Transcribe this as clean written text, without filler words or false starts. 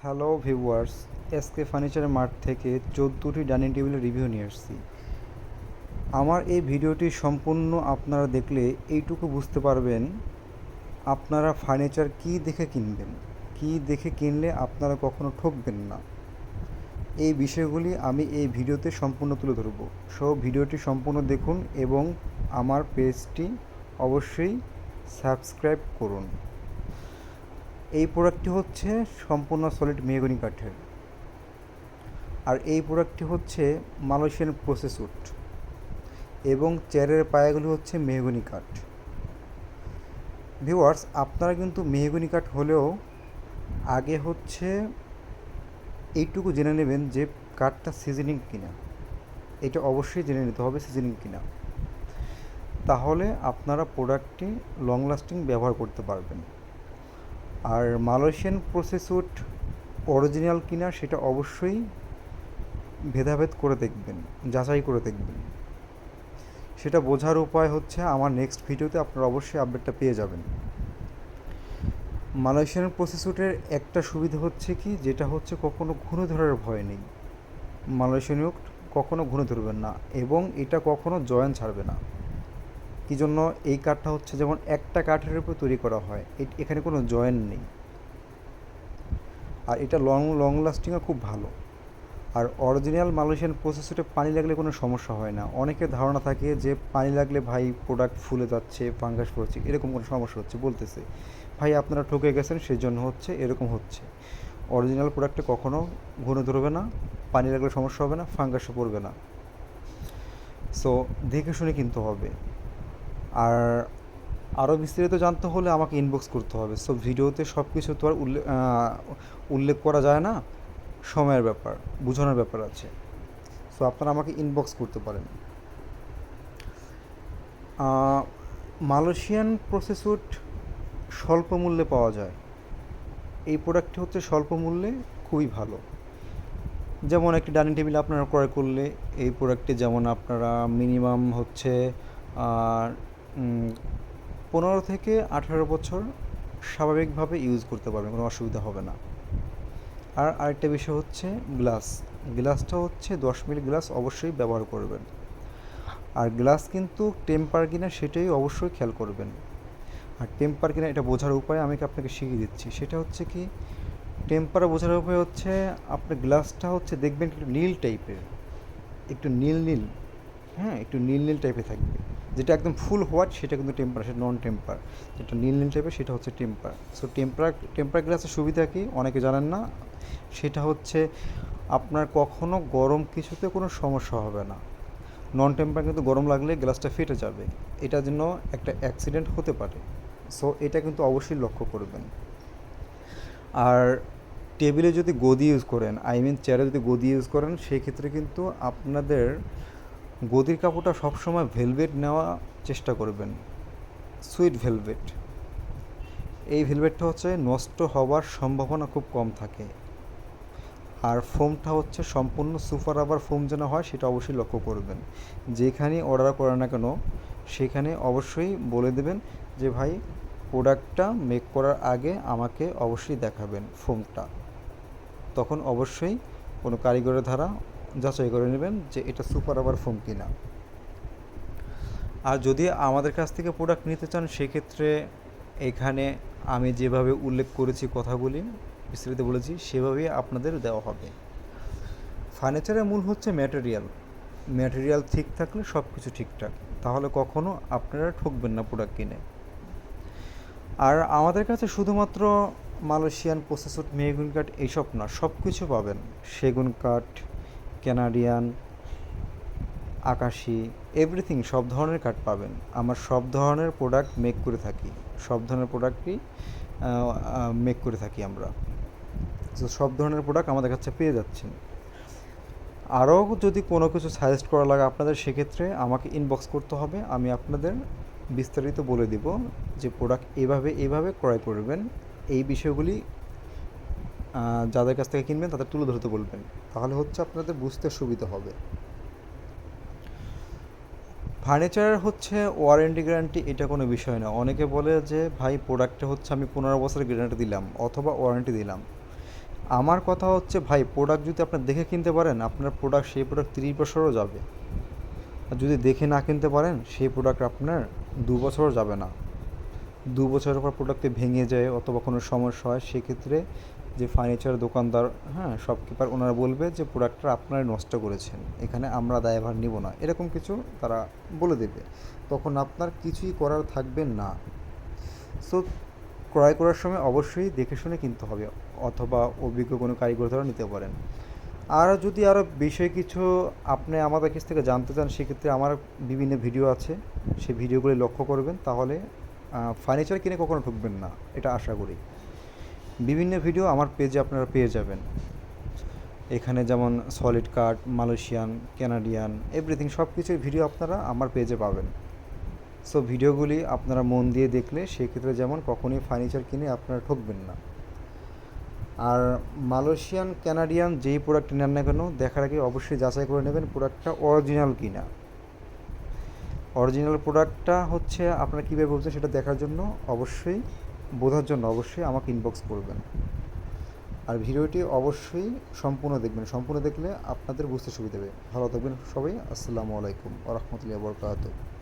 Hello viewers, SK ফার্নিচারের mart থেকে 14টি dining টেবিলের রিভিউ নিয়ে আসছি। আমার এই ভিডিওটি সম্পূর্ণ আপনারা দেখলে এইটুকু বুঝতে পারবেন আপনারা ফার্নিচার কী দেখে কিনবেন, কী দেখে কিনলে আপনারা কখনো ঠকবেন না। এই বিষয়গুলি আমি এই ভিডিওতে সম্পূর্ণ তুলে ধরব। ভিডিওটি সম্পূর্ণ দেখুন এবং আমার পেজটি অবশ্যই সাবস্ক্রাইব করুন। এই প্রোডাক্টটি হচ্ছে সম্পূর্ণ সলিড মেহগনি কাঠের, আর এই প্রোডাক্টটি হচ্ছে মালয়েশিয়ান প্রসেস উড এবং চেয়ারের পায়াগুলি হচ্ছে মেহগনি কাঠ। ভিউয়ার্স, আপনারা কিন্তু মেহগনি কাঠ হলেও আগে হচ্ছে এইটুকু জেনে নেবেন যে কাঠটা সিজনিং কিনা। এটা অবশ্যই জেনে নিতে হবে সিজনিং কিনা, তাহলে আপনারা প্রোডাক্টটি লং লাস্টিং ব্যবহার করতে পারবেন। আর মালয়েশিয়ান প্রসেস উড অরিজিনাল কিনা সেটা অবশ্যই ভেদাভেদ করে দেখবেন, যাচাই করে দেখবেন। সেটা বোঝার উপায় হচ্ছে আমার নেক্সট ভিডিওতে আপনারা অবশ্যই আপডেটটা পেয়ে যাবেন। মালয়েশিয়ান প্রসেস উডের একটা সুবিধা হচ্ছে কি, যেটা হচ্ছে কখনো ঘুণে ধরার ভয় নেই। মালয়েশিয়ান উড কখনো ঘুণে ধরবেন না এবং এটা কখনো জয়েন ছাড়বে না। কী জন্য? এই কাঠটা হচ্ছে যেমন একটা কাঠের উপর তৈরি করা হয়, এখানে কোনো জয়েন নেই, আর এটা লং লাস্টিংও খুব ভালো। আর অরিজিনাল মালয়েশিয়ান প্রসেসরে পানি লাগলে কোনো সমস্যা হয় না। অনেকের ধারণা থাকে যে পানি লাগলে ভাই প্রোডাক্ট ফুলে যাচ্ছে, ফাঙ্গাস পড়ছে, এরকম কোনো সমস্যা হচ্ছে বলতেছে। ভাই আপনারা ঠকে গেছেন, সেই জন্য হচ্ছে এরকম হচ্ছে। অরিজিনাল প্রোডাক্টে কখনও ঘুণে ধরবে না, পানি লাগলে সমস্যা হবে না, ফাঙ্গাসও পড়বে না। সো দেখে শুনে কিনতে হবে। আর আরও বিস্তারিত জানতে হলে আমাকে ইনবক্স করতে হবে। সো ভিডিওতে সব কিছু তো আর উল্লেখ করা যায় না, সময়ের ব্যাপার, বোঝানোর ব্যাপার আছে। সো আপনারা আমাকে ইনবক্স করতে পারেন। মালয়েশিয়ান প্রসেস উড স্বল্প মূল্যে পাওয়া যায়। এই প্রোডাক্টটি হচ্ছে স্বল্প মূল্যে খুবই ভালো। যেমন একটি ডাইনিং টেবিল আপনারা ক্রয় করলে এই প্রোডাক্টটি যেমন আপনারা মিনিমাম হচ্ছে 15 থেকে 18 বছর স্বাভাবিকভাবে ইউজ করতে পারবেন, কোনো অসুবিধা হবে না। আর আরেকটা বিষয় হচ্ছে গ্লাসটা হচ্ছে 10 মিলি গ্লাস অবশ্যই ব্যবহার করবেন। আর গ্লাস কিন্তু টেম্পার কিনা সেটাই অবশ্যই খেয়াল করবেন। আর টেম্পার কিনা এটা বোঝার উপায় আমি আপনাকে শিখিয়ে দিচ্ছি। সেটা হচ্ছে কি, টেম্পার বোঝার উপায় হচ্ছে আপনার গ্লাসটা হচ্ছে দেখবেন একটু নীল টাইপের, একটু নীল, হ্যাঁ, একটু নীল টাইপের থাকবে। যেটা একদম ফুল হোয়াইট সেটা কিন্তু টেম্পার, সেটা নন টেম্পার। যেটা নীল টাইপের সেটা হচ্ছে টেম্পার। সো টেম্পার গ্লাসের সুবিধা কি অনেকে জানেন না, সেটা হচ্ছে আপনার কখনো গরম কিছুতে কোনো সমস্যা হবে না। নন টেম্পার কিন্তু গরম লাগলে গ্লাসটা ফেটে যাবে, এটার জন্য একটা অ্যাক্সিডেন্ট হতে পারে। সো এটা কিন্তু অবশ্যই লক্ষ্য করবেন। আর টেবিলে যদি গদি ইউজ করেন, চেয়ারে যদি গদি ইউজ করেন, সেই ক্ষেত্রে কিন্তু আপনাদের গদির কাপড়টা সবসময় ভেলভেট নেওয়া চেষ্টা করবেন, সুইট ভেলভেট। এই ভেলভেটটা হচ্ছে নষ্ট হওয়ার সম্ভাবনা খুব কম থাকে। আর ফোমটা হচ্ছে সম্পূর্ণ সুপার রাবার ফোম যেন হয় সেটা অবশ্যই লক্ষ্য করবেন। যেখানে অর্ডার করেন না কেন সেখানে অবশ্যই বলে দেবেন যে ভাই প্রোডাক্টটা মেক করার আগে আমাকে অবশ্যই দেখাবেন ফোমটা। তখন অবশ্যই কোনো কারিগরের দ্বারা যাচাই করে নেবেন যে এটা সুপার রাবার ফোম কিনা। আর যদি আমাদের কাছ থেকে প্রোডাক্ট নিতে চান সেক্ষেত্রে এখানে আমি যেভাবে উল্লেখ করেছি কথাগুলি বিস্তারিত বলেছি সেভাবেই আপনাদের দেওয়া হবে। ফার্নিচারের মূল হচ্ছে ম্যাটেরিয়াল ঠিক থাকলে সব কিছু ঠিকঠাক, তাহলে কখনও আপনারা ঠকবেন না প্রোডাক্ট কিনে। আর আমাদের কাছে শুধুমাত্র মালয়েশিয়ান প্রসেস উড মেহগনি কাঠ এইসব না, সব কিছু পাবেন। সেগুন কাঠ, ক্যানাডিয়ান, আকাশি, এভরিথিং, সব ধরনের কাঠ পাবেন। আমার সব ধরনের প্রোডাক্ট মেক করে থাকি, সব ধরনের প্রোডাক্টই মেক করে থাকি আমরা। তো সব ধরনের প্রোডাক্ট আমাদের কাছে পেয়ে যাচ্ছেন। আরও যদি কোনো কিছু সাজেস্ট করা লাগে আপনাদের, সেক্ষেত্রে আমাকে ইনবক্স করতে হবে, আমি আপনাদের বিস্তারিত বলে দিব যে প্রোডাক্ট এইভাবে ক্রয় করবেন। এই বিষয়গুলি যাদের কাছ থেকে কিনবেন তাদের তুলে ধরতে বলবেন, তাহলে হচ্ছে আপনাদের বুঝতে সুবিধা হবে। ফার্নিচার হচ্ছে ওয়ারেন্টি গ্যারান্টি এটা কোনো বিষয় না। অনেকে বলে যে ভাই প্রোডাক্টে হচ্ছে আমি 15 বছরের গ্যারান্টি দিলাম অথবা ওয়ারেন্টি দিলাম। আমার কথা হচ্ছে ভাই, প্রোডাক্ট যদি আপনার দেখে কিনতে পারেন, আপনার প্রোডাক্ট সেই প্রোডাক্ট 30 বছরও যাবে। আর যদি দেখে না কিনতে পারেন, সেই প্রোডাক্ট আপনার 2 বছরও যাবে না। 2 বছরের পর প্রোডাক্টটি ভেঙে যায় অথবা কোনো সমস্যা হয়, সেক্ষেত্রে যে ফার্নিচার দোকানদার, হ্যাঁ, শপকিপার, ওনারা বলবে যে প্রোডাক্টটা আপনারাই নষ্ট করেছেন, এখানে আমরা দায়ভার নিব না, এরকম কিছু তারা বলে দেবে। তখন আপনার কিছুই করার থাকবে না। সো ক্রয় করার সময় অবশ্যই দেখে শুনে কিনতে হবে, অথবা অভিজ্ঞ কোনো কারিগর দ্বারা নিতে পারেন। আর যদি আরও বিষয় কিছু আপনি আমাদের কাছ থেকে জানতে চান, সেক্ষেত্রে আমার বিভিন্ন ভিডিও আছে, সেই ভিডিওগুলি লক্ষ্য করবেন, তাহলে ফার্নিচার কিনে কখনো ঠকবেন না, এটা আশা করি। বিভিন্ন ভিডিও আমার পেজে আপনারা পেয়ে যাবেন। এখানে যেমন সলিড কাঠ, মালয়েশিয়ান, কানাডিয়ান, এভরিথিং সব কিছুর ভিডিও আপনারা আমার পেজে পাবেন। সো ভিডিওগুলি আপনারা মন দিয়ে দেখলে সেক্ষেত্রে যেমন কখনোই ফার্নিচার কিনে আপনারা ঠকবেন না। আর মালয়েশিয়ান, কানাডিয়ান যেই প্রোডাক্ট নেন না কেন, দেখার আগে অবশ্যই যাচাই করে নেবেন প্রোডাক্টটা অরিজিনাল কিনা। অরিজিনাল প্রোডাক্টটা হচ্ছে আপনারা কীভাবে বলছেন সেটা দেখার জন্য অবশ্যই, বোঝার জন্য অবশ্যই আমাকে ইনবক্স করবেন। আর ভিডিওটি অবশ্যই সম্পূর্ণ দেখবেন, সম্পূর্ণ দেখলে আপনাদের বুঝতে সুবিধা হবে। ভালো থাকবেন সবাই। আসসালামু আলাইকুম ওয়া রাহমাতুল্লাহি ওয়া বারাকাতুহু।